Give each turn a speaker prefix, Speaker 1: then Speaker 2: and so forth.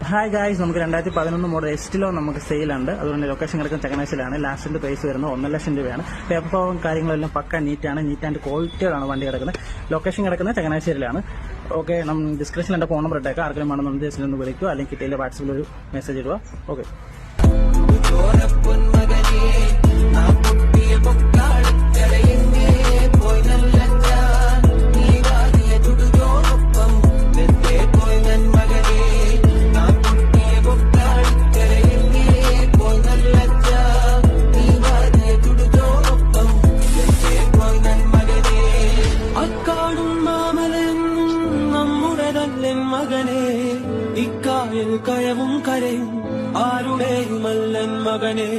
Speaker 1: Hi guys, നമുക്ക് 2011 model എസ്റ്റിലോ നമുക്ക് സെയിലുണ്ട്. അതുകൊണ്ട് ലൊക്കേഷൻ കിടക്കുന്ന ചങ്ങനാശ്ശേരിയിലാണ്. ലാസ്റ്റിന്റെ പ്രൈസ് വരുന്നത് 1,00,000 രൂപയാണ്. പേപ്പറും കാര്യങ്ങളെല്ലാം പക്ക നീറ്റാണ്, നീറ്റ് ആൻഡ് ക്വാളിറ്റിയോടാണ് വണ്ടി കിടക്കുന്നത്. ലൊക്കേഷൻ കിടക്കുന്നത് ചങ്ങനാശ്ശേരിയിലാണ്. ഓക്കെ, ഡിസ്ക്രിപ്ഷനിൽ എൻ്റെ ഫോൺ നമ്പർ ഇട്ടേക്കാം. ആർക്കെങ്കിലും വേണമെന്ന് ജസ്റ്റ് ഒന്ന് വിളിക്കുക, അല്ലെങ്കിൽ കിട്ടിയില്ല വാട്സപ്പിൽ ഒരു മെസ്സേജ് ഇടുക. ഓക്കെ.
Speaker 2: മകനെ ഇക്കായൽ കയവും കരയും ആരുടെയുമല്ലൻ മകനെ.